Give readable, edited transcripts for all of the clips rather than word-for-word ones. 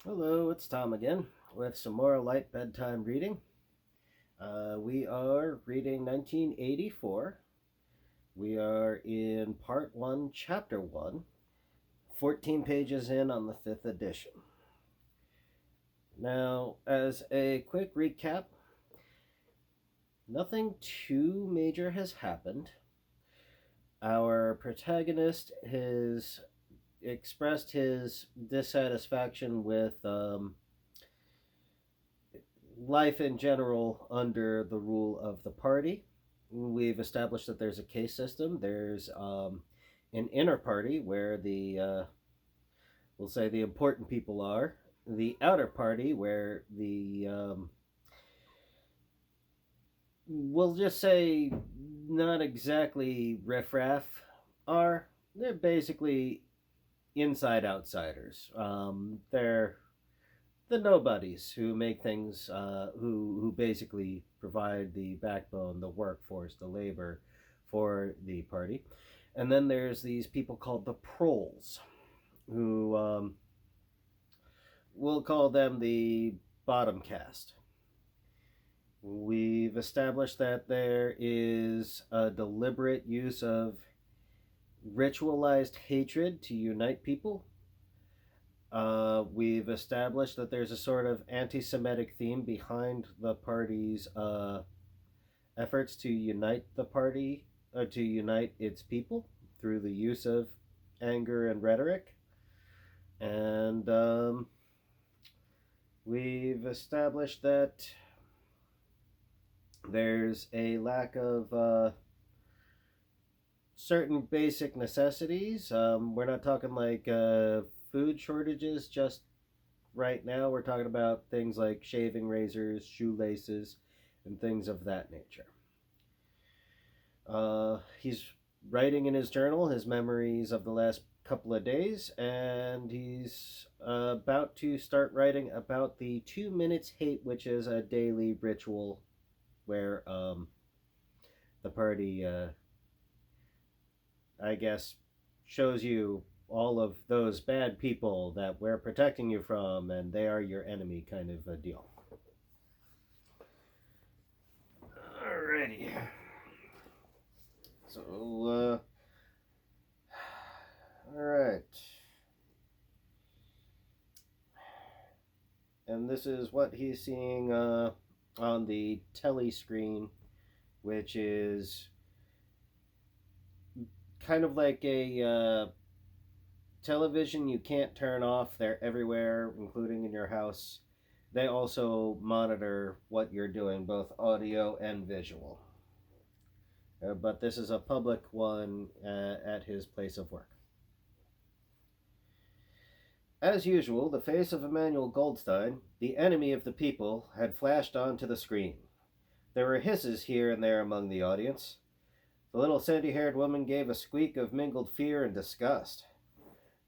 Hello, it's Tom again with some more light bedtime reading. We are reading 1984. We are in part 1, chapter 1, 14 pages in on the 5th edition. Now, as a quick recap, nothing too major has happened. Our protagonist has expressed his dissatisfaction with life in general under the rule of the party. We've established that there's a case system. There's an inner party where we'll say the important people are, the outer party where we'll just say not exactly riffraff are. They're basically inside outsiders. They're the nobodies who make things, who basically provide the backbone, the workforce, the labor for the party. And then there's these people called the proles, who we'll call them the bottom caste. We've established that there is a deliberate use of ritualized hatred to unite people. We've established that there's a sort of anti Semitic theme behind the party's efforts to unite the party, to unite its people through the use of anger and rhetoric. And we've established that there's a lack of certain basic necessities. We're not talking like food shortages just right now. We're talking about things like shaving razors, shoelaces, and things of that nature. He's writing in his journal his memories of the last couple of days, and he's about to start writing about the 2 minutes hate, which is a daily ritual where the party, I guess, shows you all of those bad people that we're protecting you from, and they are your enemy, kind of a deal. Alrighty. So, alright. And this is what he's seeing on the telly screen, which is kind of like a television you can't turn off. They're everywhere, including in your house. They also monitor what you're doing, both audio and visual. But this is a public one at his place of work. As usual, the face of Emmanuel Goldstein, the enemy of the people, had flashed onto the screen. There were hisses here and there among the audience. The little sandy-haired woman gave a squeak of mingled fear and disgust.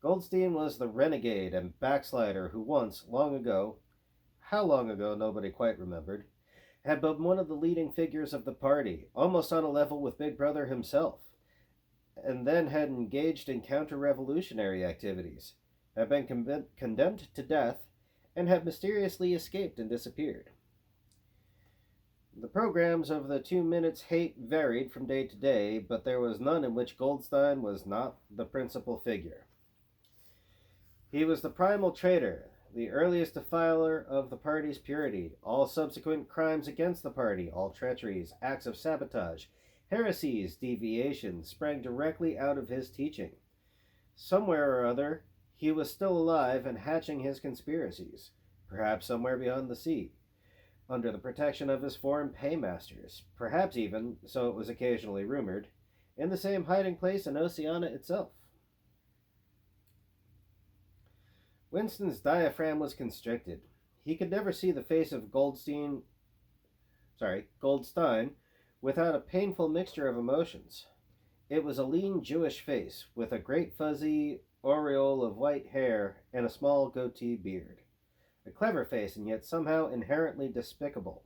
Goldstein was the renegade and backslider who once, long ago, how long ago nobody quite remembered, had been one of the leading figures of the party, almost on a level with Big Brother himself, and then had engaged in counter-revolutionary activities, had been condemned to death, and had mysteriously escaped and disappeared. The programs of the 2 minutes hate varied from day to day, but there was none in which Goldstein was not the principal figure. He was the primal traitor, the earliest defiler of the party's purity. All subsequent crimes against the party, all treacheries, acts of sabotage, heresies, deviations, sprang directly out of his teaching. Somewhere or other, he was still alive and hatching his conspiracies, perhaps somewhere beyond the sea, under the protection of his foreign paymasters, perhaps even, so it was occasionally rumored, in the same hiding place in Oceania itself. Winston's diaphragm was constricted. He could never see the face of Goldstein without a painful mixture of emotions. It was a lean Jewish face with a great fuzzy aureole of white hair and a small goatee beard. A clever face, and yet somehow inherently despicable,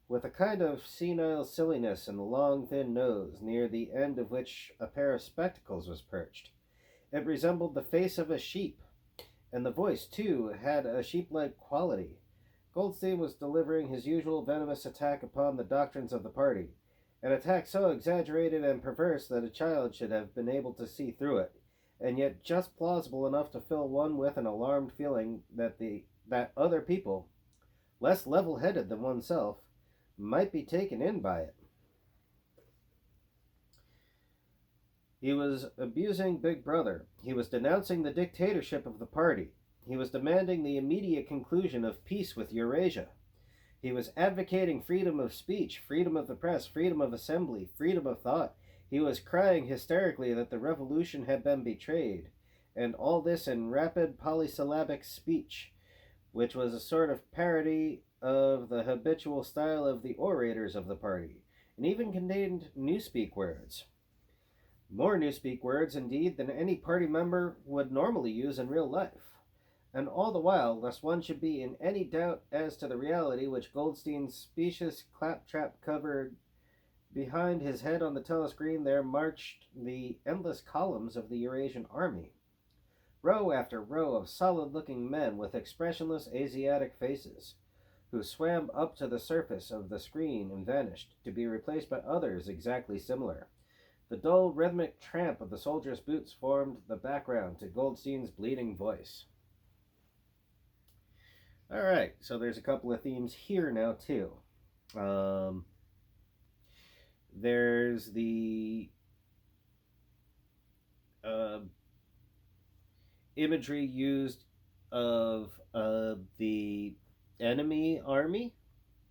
with a kind of senile silliness in the long, thin nose, near the end of which a pair of spectacles was perched. It resembled the face of a sheep, and the voice, too, had a sheep-like quality. Goldstein was delivering his usual venomous attack upon the doctrines of the party, an attack so exaggerated and perverse that a child should have been able to see through it, and yet just plausible enough to fill one with an alarmed feeling that other people, less level-headed than oneself, might be taken in by it. He was abusing Big Brother. He was denouncing the dictatorship of the party. He was demanding the immediate conclusion of peace with Eurasia. He was advocating freedom of speech, freedom of the press, freedom of assembly, freedom of thought. He was crying hysterically that the revolution had been betrayed, and all this in rapid polysyllabic speech, which was a sort of parody of the habitual style of the orators of the party, and even contained newspeak words. More newspeak words, indeed, than any party member would normally use in real life. And all the while, lest one should be in any doubt as to the reality which Goldstein's specious claptrap covered, behind his head on the telescreen there marched the endless columns of the Eurasian army. Row after row of solid-looking men with expressionless Asiatic faces, who swam up to the surface of the screen and vanished, to be replaced by others exactly similar. The dull, rhythmic tramp of the soldiers' boots formed the background to Goldstein's bleeding voice. All right, so there's a couple of themes here now, too. There's the imagery used of the enemy army.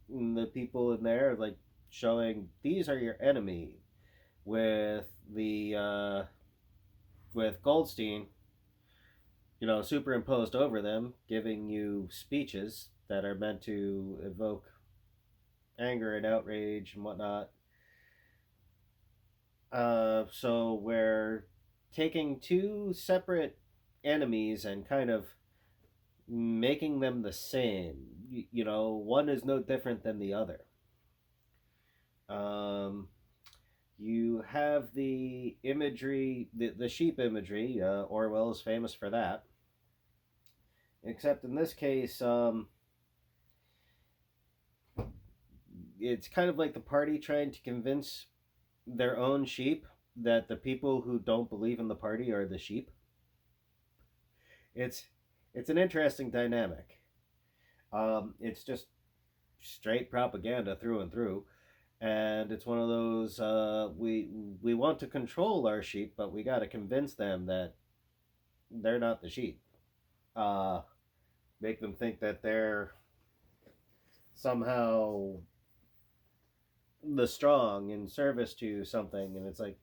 And the people in there, like, showing, these are your enemy, with Goldstein, superimposed over them, giving you speeches that are meant to evoke anger and outrage and whatnot. So we're taking two separate enemies and kind of making them the same. One is no different than the other. You have the imagery, the sheep imagery. Orwell is famous for that. Except in this case, it's kind of like the party trying to convince their own sheep that the people who don't believe in the party are the sheep. It's an interesting dynamic. It's just straight propaganda through and through. And it's one of those, we want to control our sheep, but we got to convince them that they're not the sheep. Make them think that they're somehow the strong in service to something. And it's like,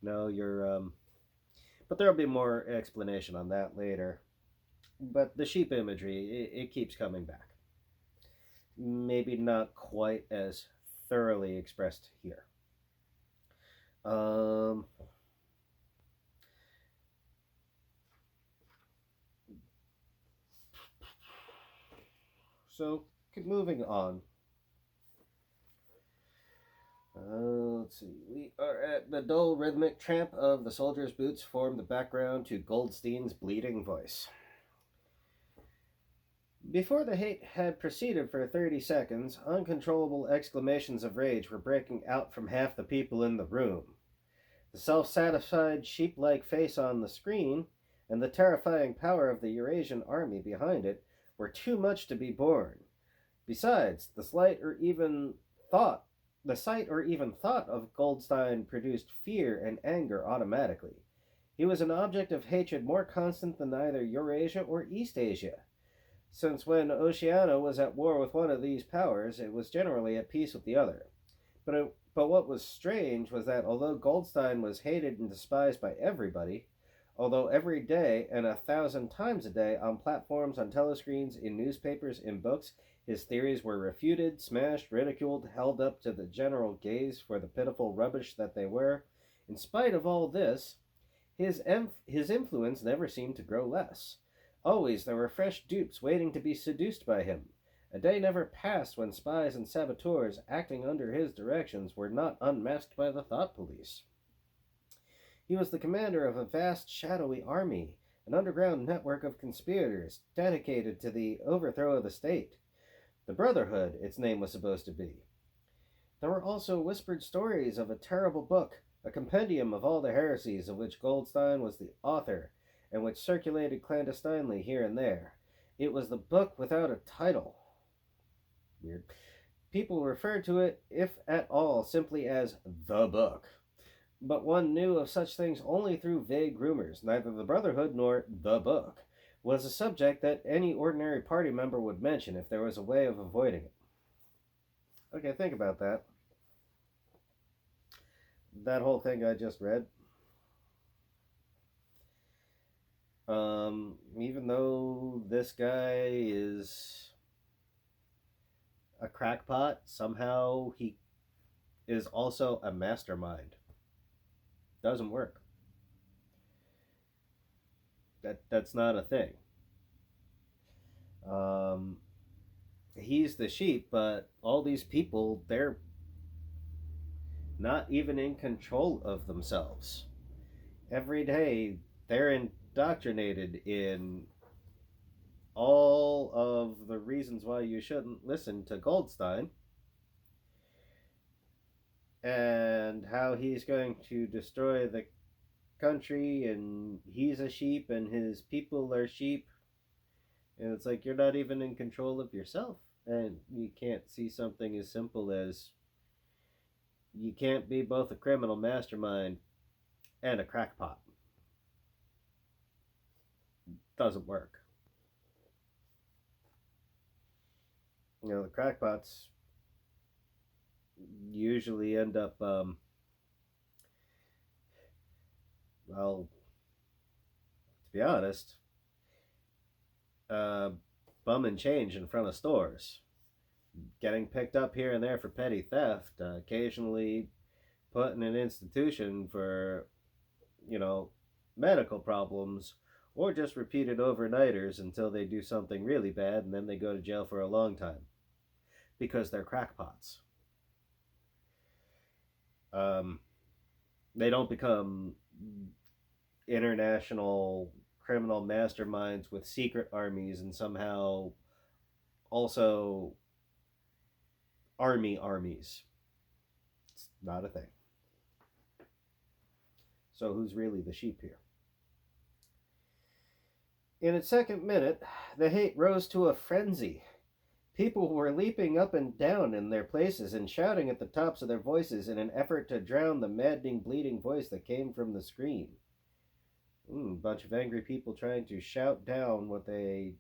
no, you're... But there'll be more explanation on that later. But the sheep imagery, it keeps coming back. Maybe not quite as thoroughly expressed here. So, moving on. Let's see. We are at the dull rhythmic tramp of the soldiers' boots form the background to Goldstein's bleeding voice. Before the hate had proceeded for 30 seconds, uncontrollable exclamations of rage were breaking out from half the people in the room. The self-satisfied, sheep-like face on the screen, and the terrifying power of the Eurasian army behind it, were too much to be borne. Besides, the sight or even thought of Goldstein produced fear and anger automatically. He was an object of hatred more constant than either Eurasia or East Asia. Since when Oceania was at war with one of these powers, it was generally at peace with the other. But what was strange was that although Goldstein was hated and despised by everybody, although every day and 1,000 times a day on platforms, on telescreens, in newspapers, in books, his theories were refuted, smashed, ridiculed, held up to the general gaze for the pitiful rubbish that they were, in spite of all this, his influence never seemed to grow less. Always there were fresh dupes waiting to be seduced by him. A day never passed when spies and saboteurs acting under his directions were not unmasked by the thought police. He was the commander of a vast shadowy army, an underground network of conspirators dedicated to the overthrow of the state. The Brotherhood, its name was supposed to be. There were also whispered stories of a terrible book, a compendium of all the heresies of which Goldstein was the author, and which circulated clandestinely here and there. It was the book without a title. Weird. People referred to it, if at all, simply as the book. But one knew of such things only through vague rumors. Neither the Brotherhood nor the book was a subject that any ordinary party member would mention if there was a way of avoiding it. Okay, think about that. That whole thing I just read. Even though this guy is a crackpot, somehow he is also a mastermind. Doesn't work. That's not a thing. He's the sheep, but all these people, they're not even in control of themselves. Every day, they're indoctrinated in all of the reasons why you shouldn't listen to Goldstein and how he's going to destroy the country, and he's a sheep and his people are sheep. And it's like you're not even in control of yourself. And you can't see something as simple as you can't be both a criminal mastermind and a crackpot. Doesn't work. You know, the crackpots usually end up, well, to be honest, bumming change in front of stores, getting picked up here and there for petty theft, occasionally put in an institution for, medical problems, or just repeated overnighters until they do something really bad and then they go to jail for a long time because they're crackpots. They don't become international criminal masterminds with secret armies and somehow also armies. It's not a thing. So who's really the sheep here? In its second minute, the hate rose to a frenzy. People were leaping up and down in their places and shouting at the tops of their voices in an effort to drown the maddening, bleating voice that came from the screen. A bunch of angry people trying to shout down what they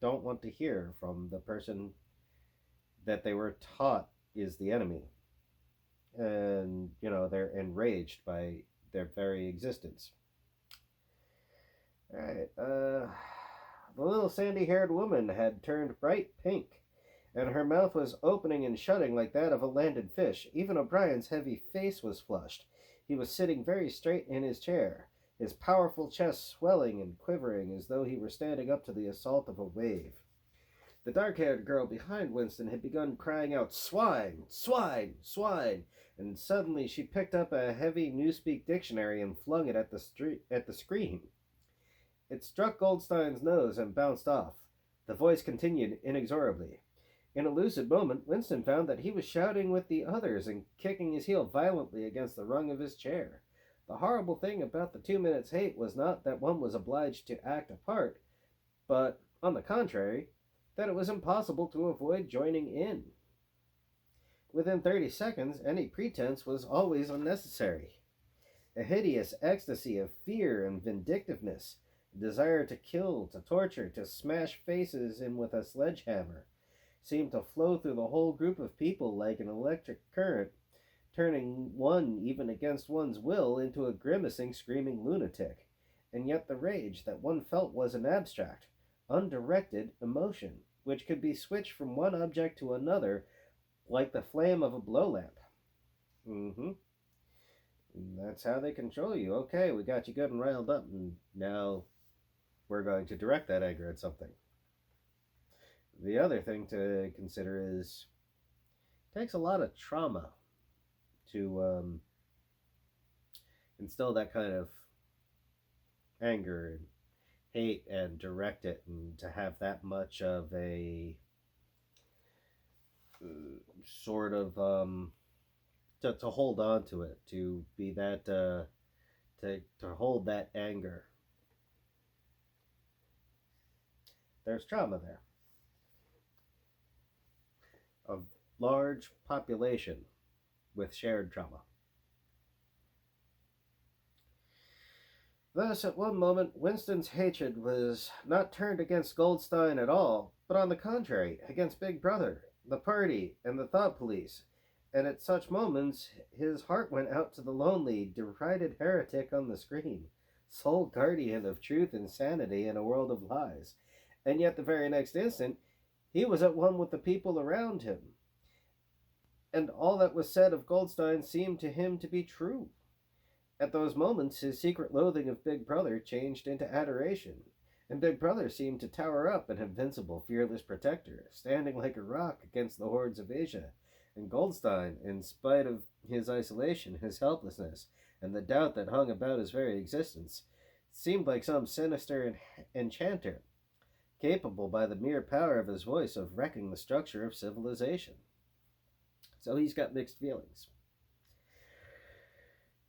don't want to hear from the person that they were taught is the enemy. And, they're enraged by their very existence. Alright, the little sandy-haired woman had turned bright pink, and her mouth was opening and shutting like that of a landed fish. Even O'Brien's heavy face was flushed. He was sitting very straight in his chair, his powerful chest swelling and quivering as though he were standing up to the assault of a wave. The dark-haired girl behind Winston had begun crying out, "Swine! Swine! Swine!" And suddenly she picked up a heavy Newspeak dictionary and flung it at the screen. It struck Goldstein's nose and bounced off. The voice continued inexorably. In a lucid moment, Winston found that he was shouting with the others and kicking his heel violently against the rung of his chair. The horrible thing about the 2 minutes hate was not that one was obliged to act a part, but, on the contrary, that it was impossible to avoid joining in. Within 30 seconds, any pretense was always unnecessary. A hideous ecstasy of fear and vindictiveness, a desire to kill, to torture, to smash faces in with a sledgehammer, seemed to flow through the whole group of people like an electric current, turning one, even against one's will, into a grimacing, screaming lunatic. And yet the rage that one felt was an abstract, undirected emotion, which could be switched from one object to another like the flame of a blow lamp. That's how they control you. Okay, we got you good and riled up, and now we're going to direct that anger at something. The other thing to consider is it takes a lot of trauma to instill that kind of anger and hate and direct it, and to have that much of a sort of to hold on to it, to be that to hold that anger. There's trauma there. A large population with shared trauma. Thus, at one moment, Winston's hatred was not turned against Goldstein at all, but on the contrary, against Big Brother, the party, and the thought police. And at such moments, his heart went out to the lonely, derided heretic on the screen, sole guardian of truth and sanity in a world of lies. And yet, the very next instant, he was at one with the people around him. And all that was said of Goldstein seemed to him to be true. At those moments, his secret loathing of Big Brother changed into adoration, and Big Brother seemed to tower up an invincible, fearless protector, standing like a rock against the hordes of Asia. And Goldstein, in spite of his isolation, his helplessness, and the doubt that hung about his very existence, seemed like some sinister enchanter, capable by the mere power of his voice of wrecking the structure of civilization. So he's got mixed feelings.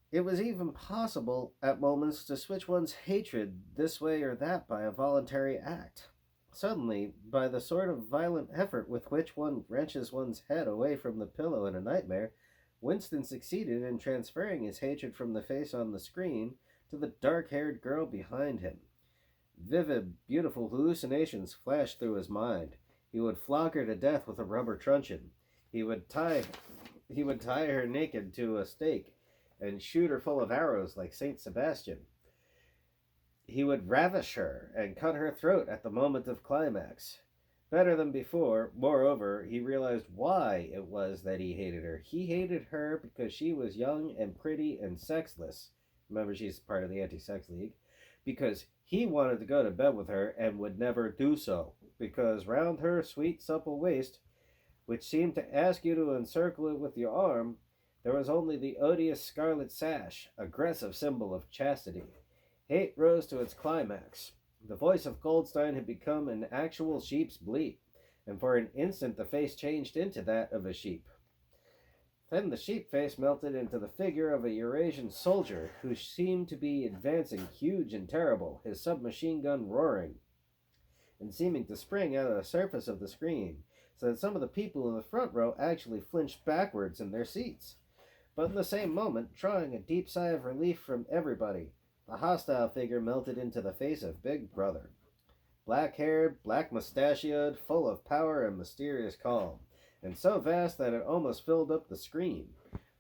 It was even possible at moments to switch one's hatred this way or that by a voluntary act. Suddenly, by the sort of violent effort with which one wrenches one's head away from the pillow in a nightmare, Winston succeeded in transferring his hatred from the face on the screen to the dark-haired girl behind him. Vivid, beautiful hallucinations flashed through his mind. He would flog her to death with a rubber truncheon. He would tie her naked to a stake and shoot her full of arrows like Saint Sebastian. He would ravish her and cut her throat at the moment of climax. Better than before, moreover, he realized why it was that he hated her. He hated her because she was young and pretty and sexless. Remember, she's part of the Anti-Sex League. Because he wanted to go to bed with her and would never do so. Because round her sweet, supple waist, which seemed to ask you to encircle it with your arm, there was only the odious scarlet sash, aggressive symbol of chastity. Hate rose to its climax. The voice of Goldstein had become an actual sheep's bleat, and for an instant the face changed into that of a sheep. Then the sheep face melted into the figure of a Eurasian soldier who seemed to be advancing huge and terrible, his submachine gun roaring and seeming to spring out of the surface of the screen, so that some of the people in the front row actually flinched backwards in their seats. But in the same moment, drawing a deep sigh of relief from everybody, the hostile figure melted into the face of Big Brother. Black-haired, black-mustachioed, full of power and mysterious calm, and so vast that it almost filled up the screen.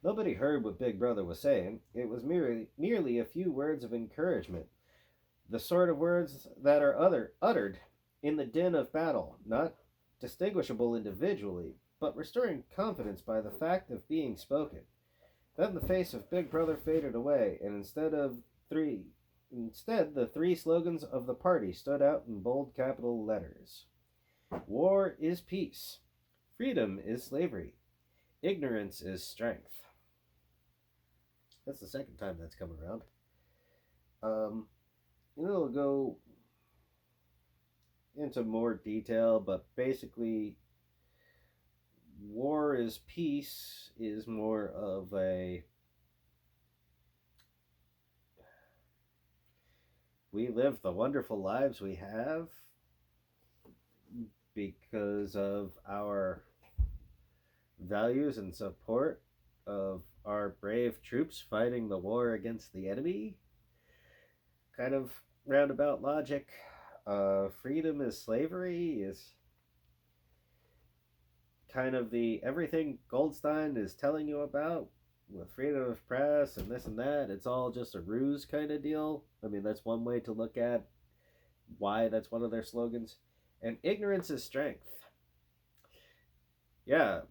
Nobody heard what Big Brother was saying. It was merely a few words of encouragement, the sort of words that are uttered in the din of battle, not distinguishable individually, but restoring confidence by the fact of being spoken. Then the face of Big Brother faded away, and instead, the three slogans of the party stood out in bold capital letters. War is peace. Freedom is slavery. Ignorance is strength. That's the second time that's come around. It'll go into more detail, but basically war is peace is more of a we live the wonderful lives we have because of our values and support of our brave troops fighting the war against the enemy. Kind of roundabout logic. Freedom is slavery is kind of the everything Goldstein is telling you about with freedom of press and this and that. It's all just a ruse kind of deal. I mean, that's one way to look at why that's one of their slogans. And ignorance is strength. Yeah,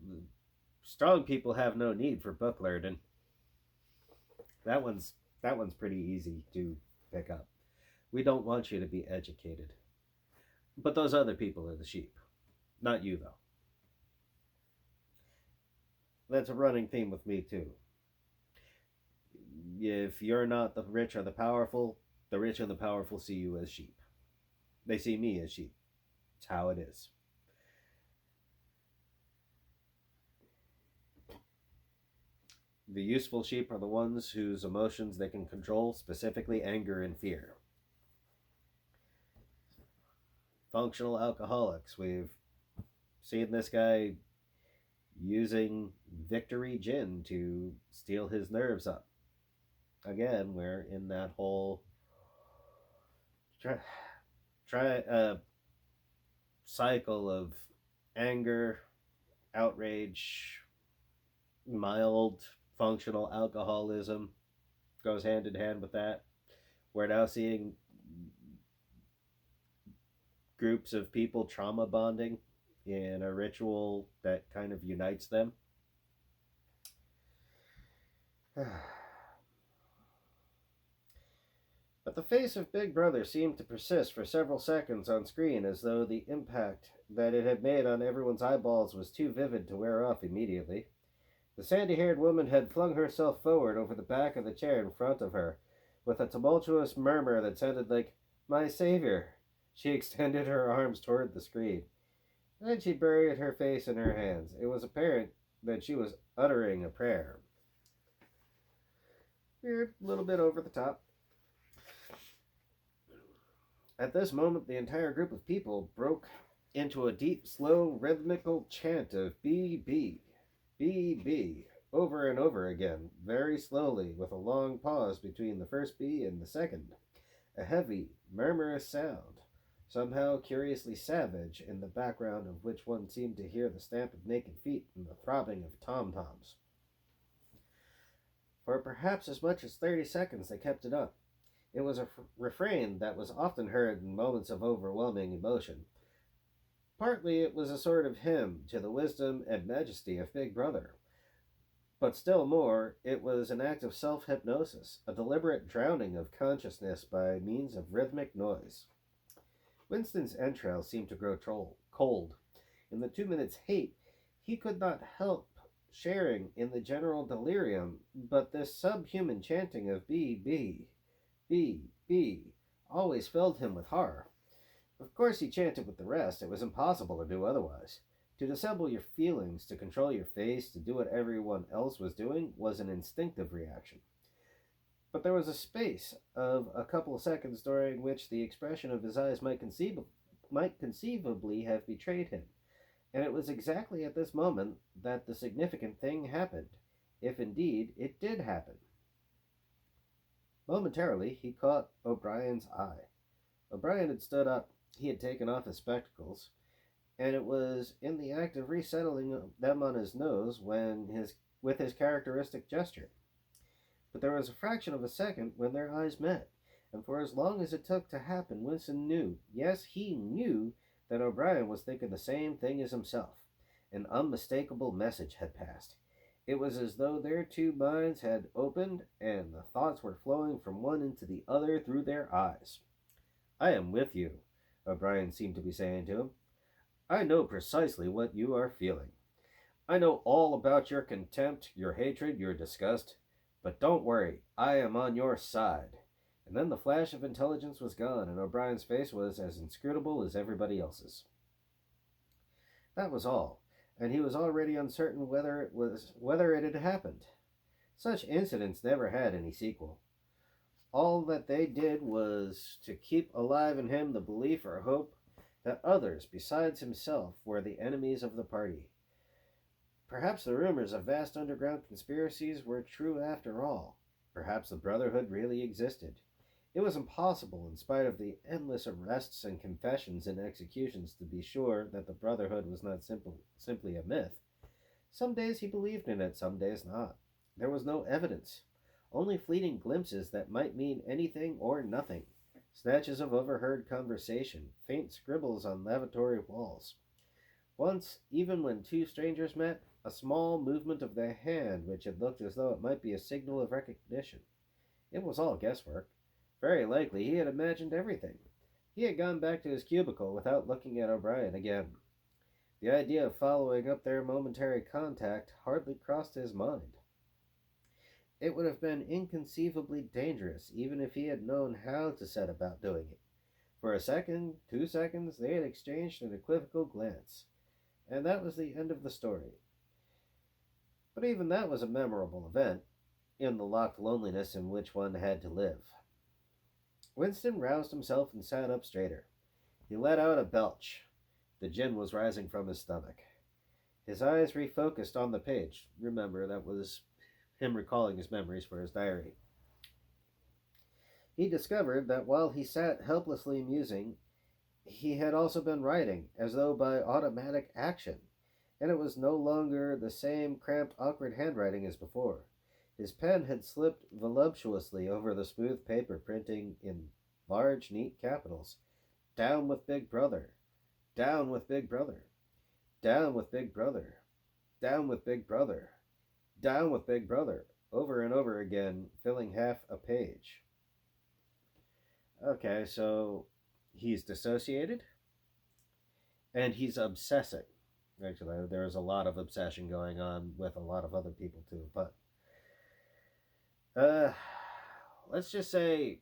strong people have no need for book learning. That one's pretty easy to pick up. We don't want you to be educated. But those other people are the sheep. Not you, though. That's a running theme with me, too. If you're not the rich or the powerful, the rich and the powerful see you as sheep. They see me as sheep. It's how it is. The useful sheep are the ones whose emotions they can control, specifically anger and fear. Functional alcoholics. We've seen this guy using Victory Gin to steal his nerves up. Again, we're in that whole cycle of anger, outrage, mild functional alcoholism goes hand in hand with that. We're now seeing groups of people trauma bonding in a ritual that kind of unites them. But the face of Big Brother seemed to persist for several seconds on screen, as though the impact that it had made on everyone's eyeballs was too vivid to wear off immediately. The sandy-haired woman had flung herself forward over the back of the chair in front of her. With a tumultuous murmur that sounded like, "My savior," she extended her arms toward the screen. Then she buried her face in her hands. It was apparent that she was uttering a prayer. Weird, a little bit over the top. At this moment, the entire group of people broke into a deep, slow, rhythmical chant of B, over and over again, very slowly, with a long pause between the first B and the second. A heavy, murmurous sound, somehow curiously savage, in the background of which one seemed to hear the stamp of naked feet and the throbbing of tom-toms. For perhaps as much as 30 seconds they kept it up. It was a refrain that was often heard in moments of overwhelming emotion. Partly it was a sort of hymn to the wisdom and majesty of Big Brother. But still more, it was an act of self-hypnosis, a deliberate drowning of consciousness by means of rhythmic noise. Winston's entrails seemed to grow cold. In the 2 minutes' hate, he could not help sharing in the general delirium, but this subhuman chanting of B, always filled him with horror. Of course he chanted with the rest. It was impossible to do otherwise. To dissemble your feelings, to control your face, to do what everyone else was doing, was an instinctive reaction. But there was a space of a couple of seconds during which the expression of his eyes might conceivably have betrayed him. And it was exactly at this moment that the significant thing happened, if indeed it did happen. Momentarily, he caught O'Brien's eye. O'Brien had stood up. He had taken off his spectacles, and it was in the act of resettling them on his nose with his characteristic gesture. But there was a fraction of a second when their eyes met, and for as long as it took to happen, Winston knew, yes, he knew, that O'Brien was thinking the same thing as himself. An unmistakable message had passed. It was as though their two minds had opened, and the thoughts were flowing from one into the other through their eyes. "I am with you," O'Brien seemed to be saying to him. "I know precisely what you are feeling. I know all about your contempt, your hatred, your disgust. But don't worry, I am on your side." And then the flash of intelligence was gone, and O'Brien's face was as inscrutable as everybody else's. That was all, and he was already uncertain whether it had happened. Such incidents never had any sequel. All that they did was to keep alive in him the belief or hope that others besides himself were the enemies of the party. Perhaps the rumors of vast underground conspiracies were true after all. Perhaps the Brotherhood really existed. It was impossible, in spite of the endless arrests and confessions and executions, to be sure that the Brotherhood was not simply a myth. Some days he believed in it, some days not. There was no evidence, only fleeting glimpses that might mean anything or nothing, snatches of overheard conversation, faint scribbles on lavatory walls. Once, even when two strangers met, a small movement of the hand which had looked as though it might be a signal of recognition. It was all guesswork. Very likely he had imagined everything. He had gone back to his cubicle without looking at O'Brien again. The idea of following up their momentary contact hardly crossed his mind. It would have been inconceivably dangerous, even if he had known how to set about doing it. For a second, 2 seconds, they had exchanged an equivocal glance, and that was the end of the story. But even that was a memorable event, in the locked loneliness in which one had to live. Winston roused himself and sat up straighter. He let out a belch. The gin was rising from his stomach. His eyes refocused on the page. Remember, that was him recalling his memories for his diary. He discovered that while he sat helplessly musing, he had also been writing, as though by automatic action, and it was no longer the same cramped, awkward handwriting as before. His pen had slipped voluptuously over the smooth paper, printing in large, neat capitals, "Down with Big Brother! Down with Big Brother! Down with Big Brother! Down with Big Brother! Down with Big Brother!" over and over again, filling half a page. Okay, so he's dissociated and he's obsessing. Actually, there's a lot of obsession going on with a lot of other people too, but let's just say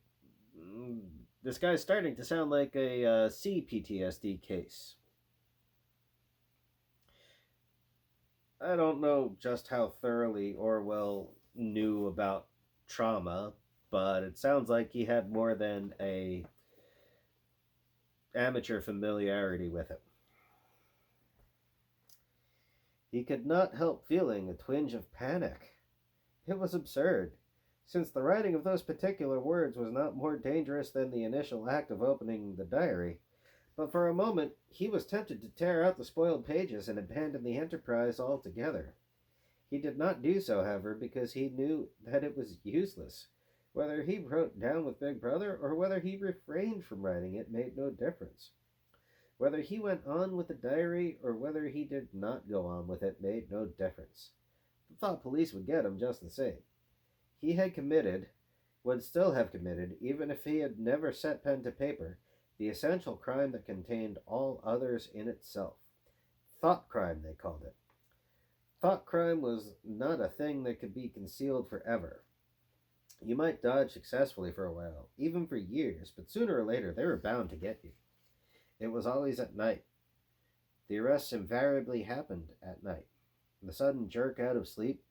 this guy's starting to sound like a CPTSD case. I don't know just how thoroughly Orwell knew about trauma, but it sounds like he had more than a amateur familiarity with it. He could not help feeling a twinge of panic. It was absurd, since the writing of those particular words was not more dangerous than the initial act of opening the diary. But for a moment he was tempted to tear out the spoiled pages and abandon the enterprise altogether. He did not do so, however, because he knew that it was useless. Whether he wrote Down with Big Brother or whether he refrained from writing it made no difference. Whether he went on with the diary or whether he did not go on with it made no difference. The thought police would get him just the same. He had committed, would still have committed, even if he had never set pen to paper, the essential crime that contained all others in itself. Thought crime, they called it. Thought crime was not a thing that could be concealed forever. You might dodge successfully for a while, even for years, but sooner or later they were bound to get you. It was always at night. The arrests invariably happened at night. The sudden jerk out of sleep,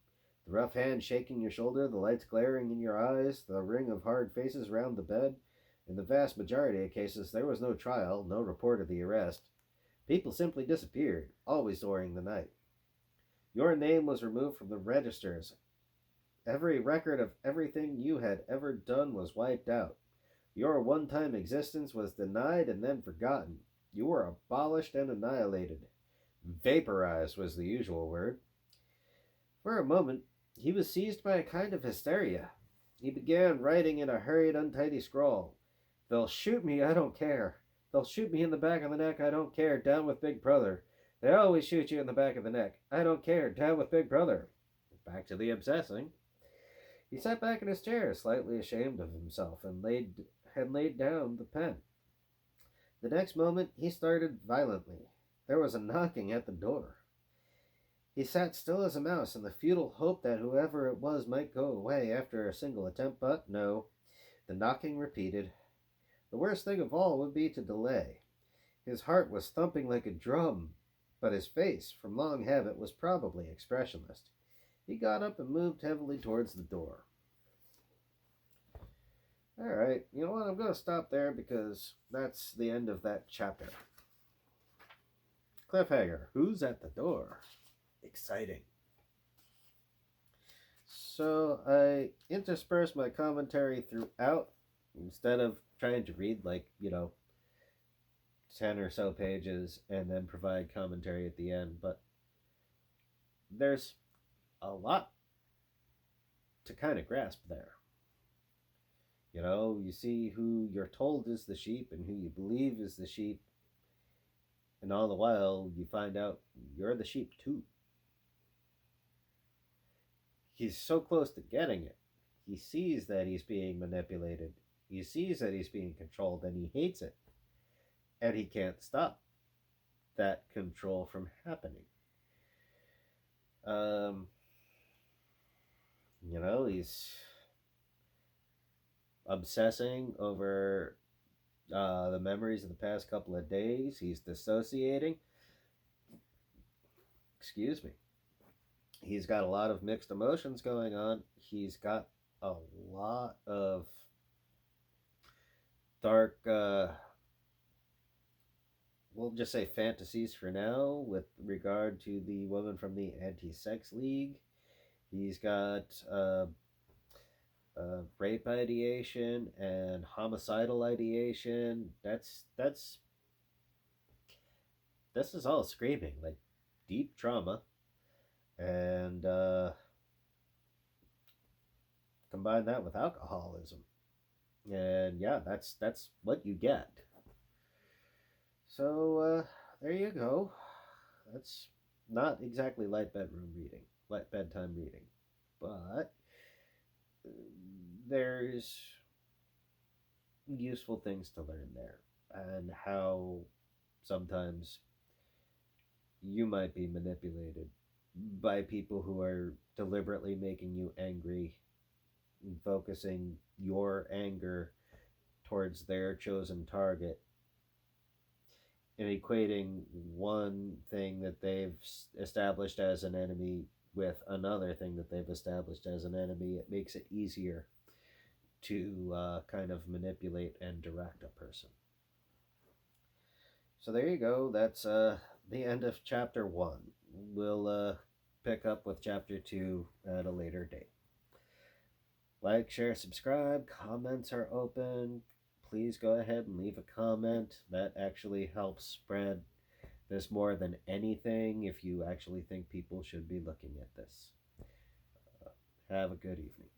the rough hand shaking your shoulder, the lights glaring in your eyes, the ring of hard faces round the bed. In the vast majority of cases, there was no trial, no report of the arrest. People simply disappeared, always during the night. Your name was removed from the registers. Every record of everything you had ever done was wiped out. Your one-time existence was denied and then forgotten. You were abolished and annihilated. Vaporized was the usual word. For a moment, he was seized by a kind of hysteria. He began writing in a hurried, untidy scrawl. "They'll shoot me, I don't care. They'll shoot me in the back of the neck, I don't care. Down with Big Brother. They always shoot you in the back of the neck. I don't care. Down with Big Brother." Back to the obsessing. He sat back in his chair, slightly ashamed of himself, and laid down the pen. The next moment he started violently. There was a knocking at the door. He sat still as a mouse in the futile hope that whoever it was might go away after a single attempt, but no. The knocking repeated. The worst thing of all would be to delay. His heart was thumping like a drum, but his face, from long habit, was probably expressionless. He got up and moved heavily towards the door. Alright, you know what? I'm going to stop there because that's the end of that chapter. Cliffhanger. Who's at the door? Exciting. So I intersperse my commentary throughout instead of trying to read 10 or so pages and then provide commentary at the end. But there's a lot to kind of grasp there. You see who you're told is the sheep and who you believe is the sheep. And all the while, you find out you're the sheep too. He's so close to getting it. He sees that he's being manipulated. He sees that he's being controlled, and he hates it. And he can't stop that control from happening. He's obsessing over The memories of the past couple of days. He's dissociating. Excuse me. He's got a lot of mixed emotions going on. He's got a lot of dark, we'll just say fantasies for now with regard to the woman from the Anti Sex League. He's got rape ideation and homicidal ideation. This is all screaming like deep trauma, and combine that with alcoholism, and yeah, that's what you get. So there you go. That's not exactly light bedroom reading, light bedtime reading, but there's useful things to learn there, and how sometimes you might be manipulated by people who are deliberately making you angry, focusing your anger towards their chosen target, and equating one thing that they've established as an enemy with another thing that they've established as an enemy. It makes it easier to kind of manipulate and direct a person. So there you go. That's the end of chapter 1. We'll pick up with chapter 2 at a later date. Like, share, subscribe. Comments are open. Please go ahead and leave a comment. That actually helps spread this more than anything if you actually think people should be looking at this. Have a good evening.